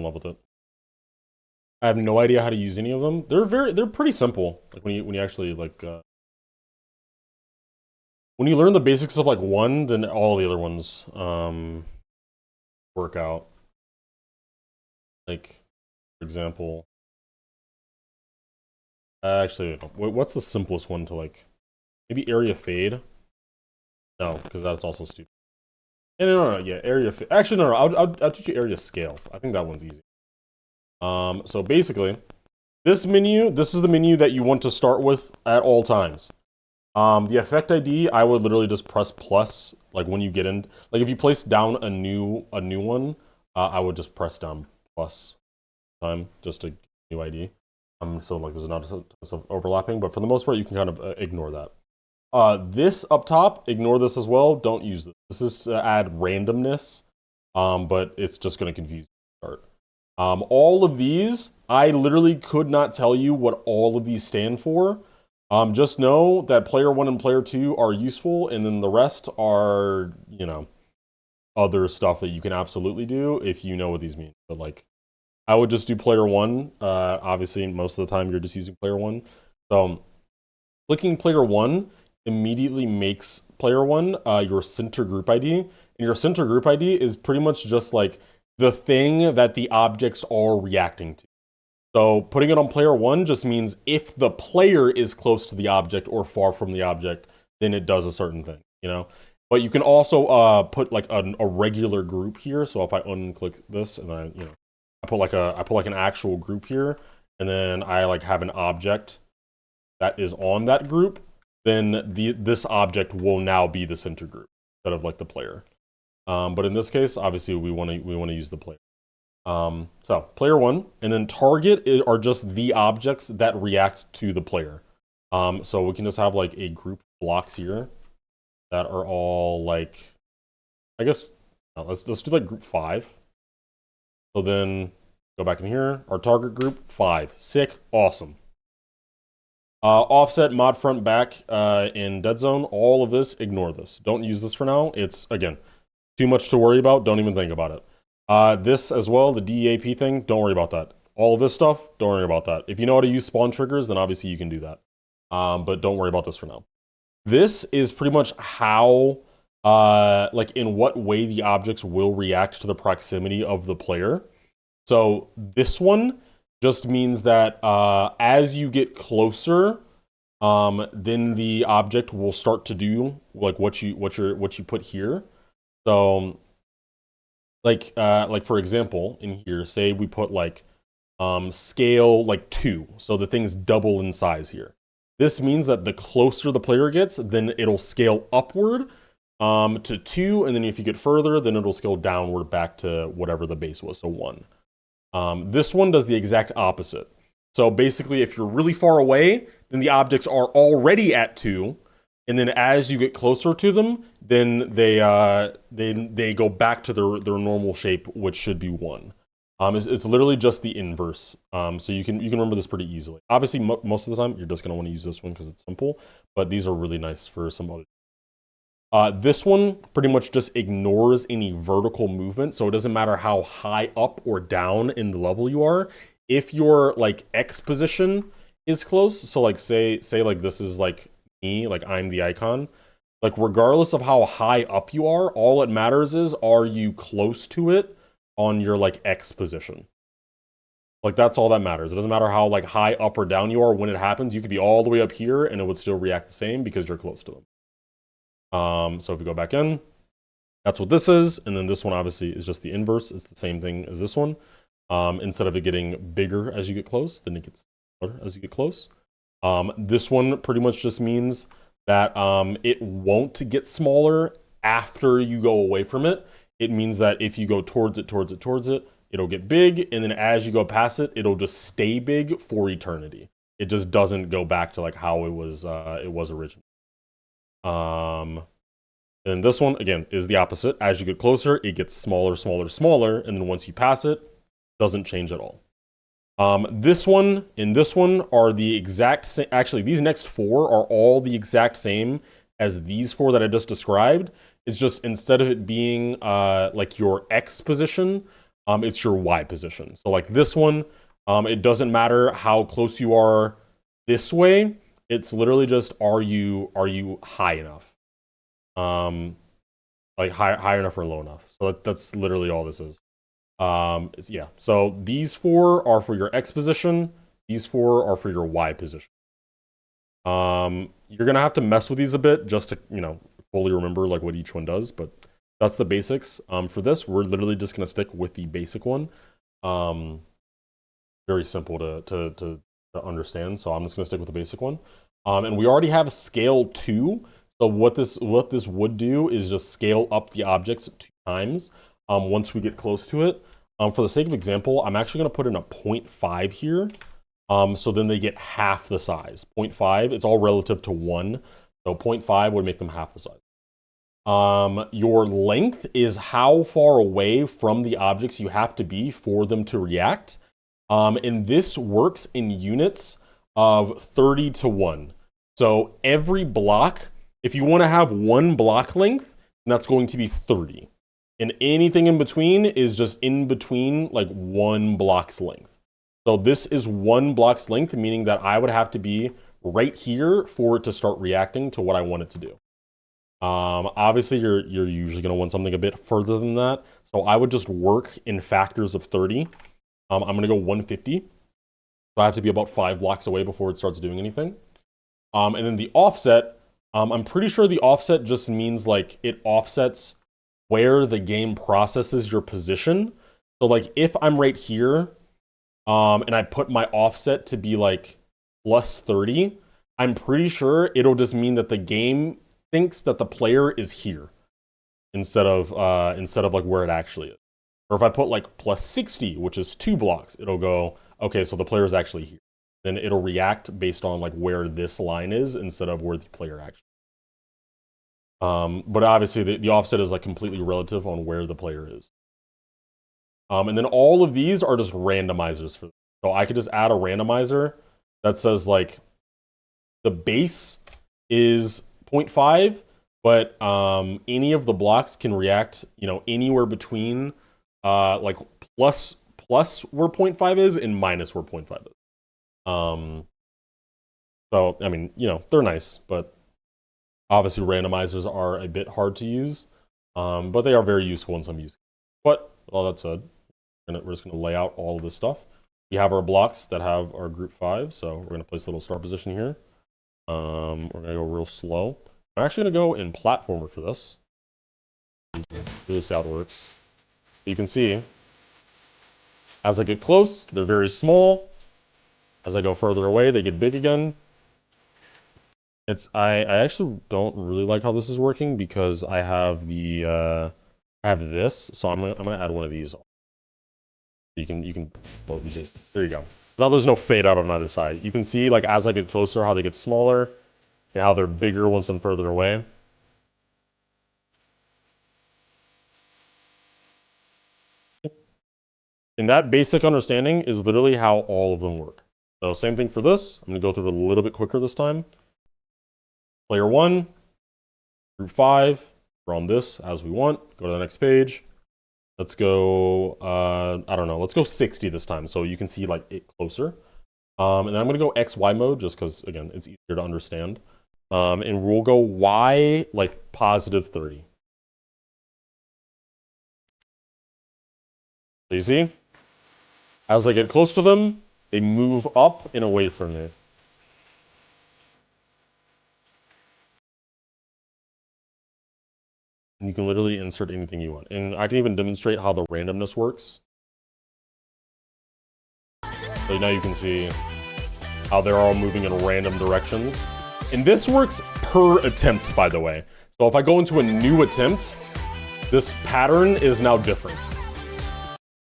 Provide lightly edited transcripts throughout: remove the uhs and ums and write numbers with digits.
love with it. I have no idea how to use any of them. They're pretty simple. Like when you actually like when you learn the basics of like one, then all the other ones work out. Like for example, actually, what's the simplest one to like? Maybe area fade. No, because that's also stupid. No, yeah, area fade. Actually, no, I'll teach you area scale. I think that one's easy. So basically, this menu, this is the menu that you want to start with at all times. The effect ID, I would literally just press plus, like when you get in, like if you place down a new one, I would just press down plus time just to new ID. So like there's not a ton of overlapping, but for the most part, you can kind of ignore that. This up top, ignore this as well. Don't use this. This is to add randomness, but it's just going to confuse you. Start. All of these, I literally could not tell you what all of these stand for. Just know that player 1 and player 2 are useful, and then the rest are, you know, other stuff that you can absolutely do if you know what these mean. But like, I would just do player 1. Obviously, most of the time you're just using player 1. So, clicking player 1 immediately makes player 1 your center group ID, and your center group ID is pretty much just like the thing that the objects are reacting to. So putting it on player 1 just means if the player is close to the object or far from the object, then it does a certain thing, you know? But you can also put like a regular group here. So if I unclick this and I put like an actual group here, and then I like have an object that is on that group, then this object will now be the center group instead of like the player. But in this case, obviously we want to use the player. So player 1, and then target are just the objects that react to the player. So we can just have like a group of blocks here that are all like, I guess, let's do like group 5. So then go back in here, our target group 5, sick, awesome. Offset, mod front, back, in dead zone, all of this, ignore this. Don't use this for now. It's, again, too much to worry about. Don't even think about it. This as well, the DEAP thing, don't worry about that. All of this stuff, don't worry about that. If you know how to use spawn triggers, then obviously you can do that. But don't worry about this for now. This is pretty much how, like in what way the objects will react to the proximity of the player. So this one just means that as you get closer, then the object will start to do like what you put here. So like for example, in here, say we put like scale like 2, so the thing's double in size here. This means that the closer the player gets, then it'll scale upward to 2, and then if you get further, then it'll scale downward back to whatever the base was, so 1. This one does the exact opposite. So basically, if you're really far away, then the objects are already at 2, and then as you get closer to them, then they go back to their normal shape, which should be 1. It's literally just the inverse. So you can remember this pretty easily. Obviously, most of the time, you're just going to want to use this one because it's simple, but these are really nice for some other. This one pretty much just ignores any vertical movement, so it doesn't matter how high up or down in the level you are. If your like X position is close, so like say like this is like me, like I'm the icon, like regardless of how high up you are, all it matters is are you close to it on your like X position. Like that's all that matters. It doesn't matter how like high up or down you are when it happens. You could be all the way up here and it would still react the same because you're close to them. So if we go back in, that's what this is. And then this one obviously is just the inverse. It's the same thing as this one. Instead of it getting bigger as you get close, then it gets smaller as you get close. This one pretty much just means that it won't get smaller after you go away from it. It means that if you go towards it, it'll get big. And then as you go past it, it'll just stay big for eternity. It just doesn't go back to like how it was originally. And this one, again, is the opposite. As you get closer, it gets smaller, and then once you pass it, doesn't change at all. This one and this one are the exact same. Actually, these next 4 are all the exact same as these 4 that I just described. It's just instead of it being like your X position, it's your Y position. So like this one, it doesn't matter how close you are this way. It's literally just are you high enough? Like high enough or low enough. So that's literally all this is. Yeah. So these 4 are for your X position. These 4 are for your Y position. You're gonna have to mess with these a bit just to, you know, fully remember like what each one does, but that's the basics. For this, we're literally just gonna stick with the basic one. Very simple to understand. So I'm just gonna stick with the basic one. And we already have scale 2. So what this would do is just scale up the objects 2 times once we get close to it. For the sake of example, I'm actually gonna put in a 0.5 here. So then they get half the size. 0.5, it's all relative to 1. So 0.5 would make them half the size. Your length is how far away from the objects you have to be for them to react. And this works in units of 30 to 1. So every block, if you want to have 1 block length, that's going to be 30. And anything in between is just in between like 1 block's length. So this is 1 block's length, meaning that I would have to be right here for it to start reacting to what I want it to do. Obviously, you're usually going to want something a bit further than that. So I would just work in factors of 30. I'm going to go 150. So I have to be about 5 blocks away before it starts doing anything. And then the offset, I'm pretty sure the offset just means like it offsets where the game processes your position. So like if I'm right here, and I put my offset to be like plus 30, I'm pretty sure it'll just mean that the game thinks that the player is here instead of like where it actually is. Or if I put like plus 60, which is 2 blocks, it'll go, okay, so the player is actually here. Then it'll react based on like where this line is instead of where the player actually is. But obviously the offset is like completely relative on where the player is. And then all of these are just randomizers for this. So I could just add a randomizer that says like the base is 0.5, but any of the blocks can react, you know, anywhere between like plus where 0.5 is and minus where 0.5 is. So I mean, you know, they're nice, but obviously randomizers are a bit hard to use, but they are very useful in some use. But with all that said, we're just going to lay out all of this stuff. We have our blocks that have our group 5, so we're going to place a little start position here. We're going to go real slow. I'm actually going to go in platformer for this. Really see how it works. You can see, as I get close, they're very small. As I go further away, they get big again. I actually don't really like how this is working because I have the I have this, so I'm gonna add one of these. You can well, there you go. Now there's no fade out on either side. You can see like as I get closer how they get smaller and how they're bigger once I'm further away. And that basic understanding is literally how all of them work. So same thing for this. I'm gonna go through it a little bit quicker this time. Player 1, group 5, we're on this as we want. Go to the next page. Let's go, I don't know, let's go 60 this time so you can see like it closer. And then I'm gonna go XY mode just because again, it's easier to understand. And we'll go Y like positive 30. So you see, as I get close to them, they move up and away from me. And you can literally insert anything you want. And I can even demonstrate how the randomness works. So now you can see how they're all moving in random directions. And this works per attempt, by the way. So if I go into a new attempt, this pattern is now different.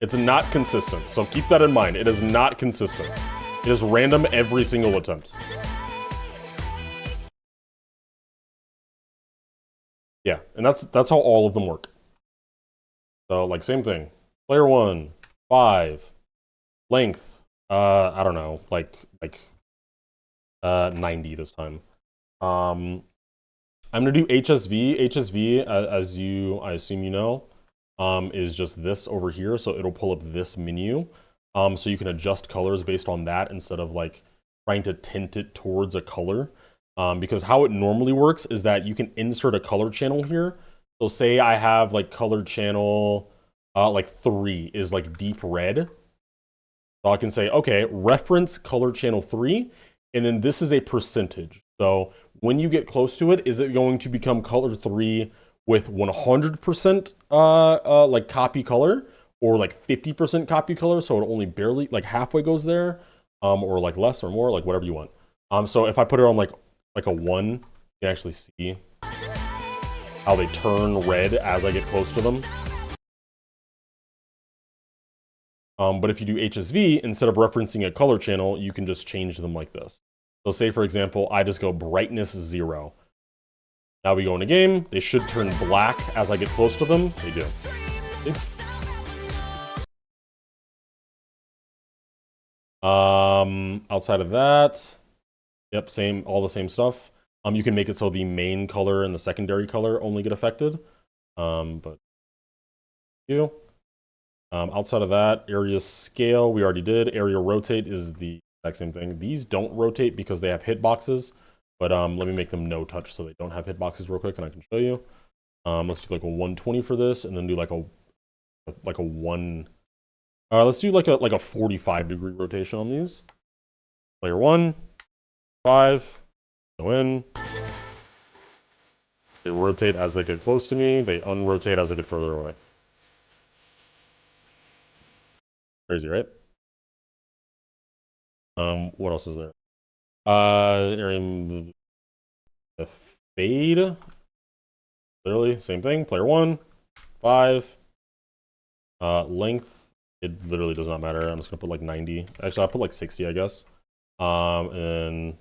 It's not consistent, so keep that in mind. It is not consistent. It is random every single attempt. Yeah, and that's how all of them work. So like same thing. Player 1, 5, length, I don't know, like 90 this time. I'm gonna do HSV. HSV, I assume you know, is just this over here. So it'll pull up this menu. So you can adjust colors based on that instead of like trying to tint it towards a color. Because how it normally works is that you can insert a color channel here. So say I have like color channel like 3 is like deep red. So I can say, okay, reference color channel 3, and then this is a percentage. So when you get close to it, is it going to become color 3 with 100% like copy color, or like 50% copy color, so it only barely like halfway goes there, or like less or more, like whatever you want. So if I put it on like a 1, you can actually see how they turn red as I get close to them. But if you do HSV, instead of referencing a color channel, you can just change them like this. So say, for example, I just go brightness 0. Now we go into game. They should turn black as I get close to them. They do. See? Outside of that, yep, same, all the same stuff. You can make it so the main color and the secondary color only get affected. But you. Outside of that, area scale, we already did. Area rotate is the exact same thing. These don't rotate because they have hitboxes, but let me make them no touch so they don't have hitboxes real quick, and I can show you. Let's do like a 120 for this, and then do like a 1. Let's do like a 45-degree rotation on these. Player 1, 5, go in. They rotate as they get close to me. They unrotate as they get further away. Crazy, right? What else is there? Area the fade. Literally, same thing. Player 1, 5. Length, it literally does not matter. I'm just gonna put like 90. Actually, I'll put like 60, I guess. And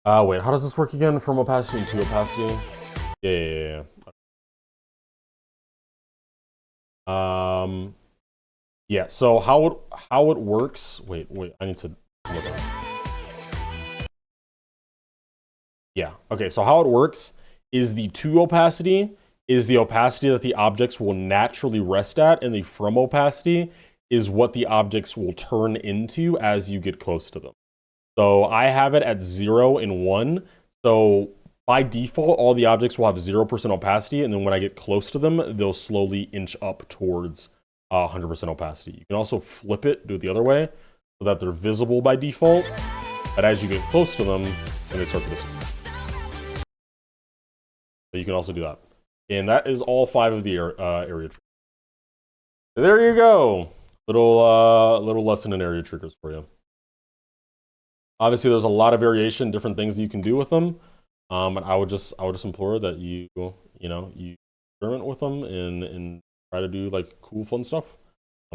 wait, how does this work again? From opacity to opacity? Yeah. Yeah, so how it works, wait, I need to look at it. Yeah, okay, so how it works is the to opacity is the opacity that the objects will naturally rest at, and the from opacity is what the objects will turn into as you get close to them. So I have it at 0 and 1. So by default, all the objects will have 0% opacity, and then when I get close to them, they'll slowly inch up towards 100% opacity. You can also flip it, do it the other way, so that they're visible by default, but as you get close to them, then they start to disappear. So you can also do that. And that is all 5 of the area triggers. There you go. Little lesson in area triggers for you. Obviously, there's a lot of variation, different things that you can do with them. And I would just implore that you experiment with them and try to do like cool, fun stuff.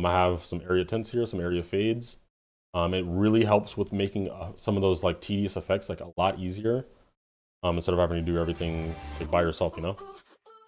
I have some area tints here, some area fades. It really helps with making some of those like tedious effects like a lot easier. Instead of having to do everything like by yourself,